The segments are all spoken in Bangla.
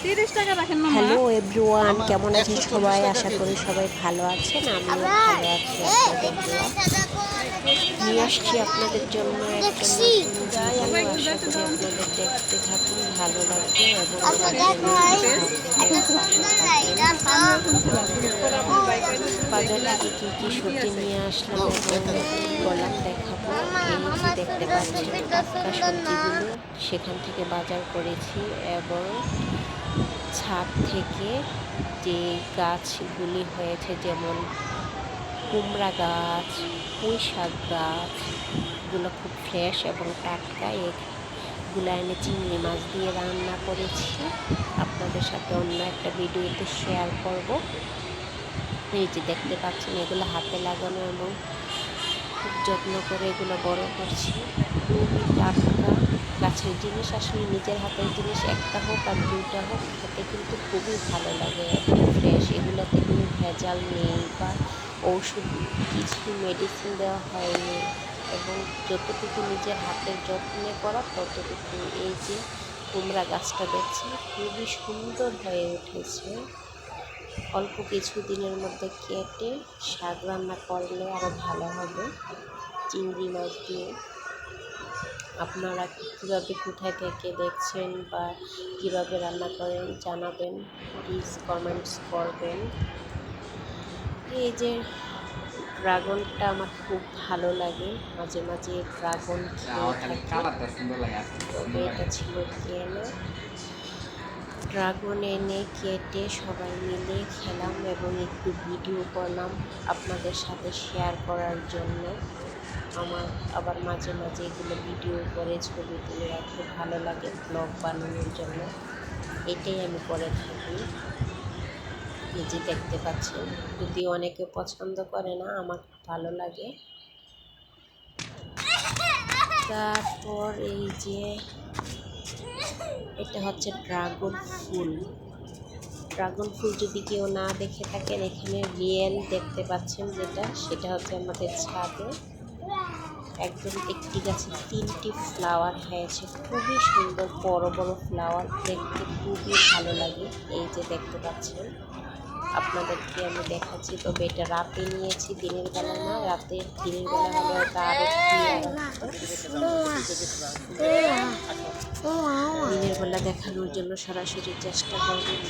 30 টাকা রাখেন মামা। হ্যালো এভরিওয়ান, কেমন আছেন সবাই? আশা করি সবাই ভালো আছেন। আমিও ভালো আছি। আপনাদের দোয়া নিয়ে আসছি আপনাদের জন্য একটা নতুন ভিডিও। আশা করি আপনাদের দেখতে থাকুন, ভালো লাগবে এবং আমার চ্যানেলটি সাবস্ক্রাইব পাশে থাকবেন। বাজার থেকে কী কী সবজি নিয়ে আসলাম এবং করলাম দেখাবো। এই যে দেখতে পাচ্ছেন টাটকা সবজিগুলো সেখান থেকে বাজার করেছি এবং ছাদ থেকে যে গাছগুলি হয়েছে, যেমন কুমড়া গাছ, পুঁই শাক গাছ, এগুলো খুব ফ্রেশ এবং টাটকা। এগুলো এনে চিংড়ি মাছ দিয়ে রান্না করেছি। আপনাদের সাথে অন্য একটা ভিডিওতে শেয়ার করব। এই যে দেখতে পাচ্ছেন এগুলো হাতে লাগানো এবং খুব যত্ন করে এগুলো বড় করছি। খুবই টাটকা গাছের জিনিস, আসলে নিজের হাতের জিনিস একটা হোক আর দুইটা হোক খেতে কিন্তু খুবই ভালো লাগে এবং ফ্রেশ। এগুলোতে কোনো ভেজাল নেই বা ওষুধ কিছু মেডিসিন দেওয়া হয়নি এবং যতটুকু নিজের হাতের যত্নে করা ততটুকু। এই যে কুমড়া গাছটা দেখছেন খুবই সুন্দর হয়ে উঠেছে। অল্প কিছু দিনের মধ্যে কেটে শাক রান্না করলে আরও ভালো হবে চিংড়ি মাছ দিয়ে। আপনারা কীভাবে কোথায় থেকে দেখছেন বা কীভাবে রান্না করেন জানাবেন, প্লিজ কমেন্টস করবেন। এই যে ড্রাগনটা আমার খুব ভালো লাগে, মাঝে মাঝে ড্রাগন খেয়ে থাকি। তবে এটা ছিল কেনা ড্রাগন এনে কেটে সবাই মিলে খেলাম এবং একটু ভিডিও করলাম আপনাদের সাথে শেয়ার করার জন্য। আমার আবার মাঝে মাঝে এগুলো ভিডিও করে ছবি তুলে রাখতে ভালো লাগে ব্লগ বানানোর জন্য, এটাই আমি করে থাকি। এই যে দেখতে পাচ্ছেন, যদি অনেকে পছন্দ করে না, আমার ভালো লাগে। তারপর এই যে এটা হচ্ছে ড্রাগন ফুল। ড্রাগন ফুল যদি কেউ না দেখে থাকেন, এখানে রিয়েল দেখতে পাচ্ছেন যেটা, সেটা হচ্ছে আমাদের ছাদে একদম একটি গাছে 3টি ফ্লাওয়ার হয়েছে। খুবই সুন্দর বড় বড় ফ্লাওয়ার, দেখতে খুবই ভালো লাগে। এই যে দেখতে পাচ্ছেন, আপনাদেরকে আমি দেখাচ্ছি। তবে এটা রাতে নিয়েছি, দিনের বেলা না। দিনের বেলা হলে ওটা আরও দিনের বেলা দেখানোর জন্য সরাসরি চেষ্টা করবেন।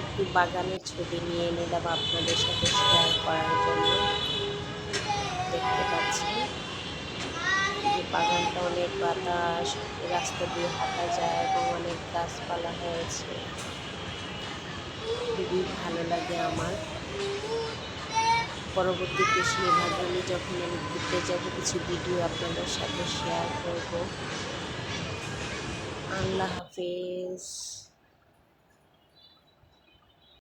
একটু বাগানের ছবি নিয়ে নিলাম আপনাদের সাথে শেয়ার করার জন্য। দেখতে পাচ্ছি যে বাগানটা অনেক বাতাস, রাস্তা দিয়ে হাঁটা যায় এবং অনেক গাছপালা হয়েছে, খুবই ভালো লাগে আমার। পরবর্তীতে সেই ভাবনি যখন আমি ঘুরতে যাব, কিছু ভিডিও আপনাদের সাথে শেয়ার করব। আল্লাহ হাফেজ।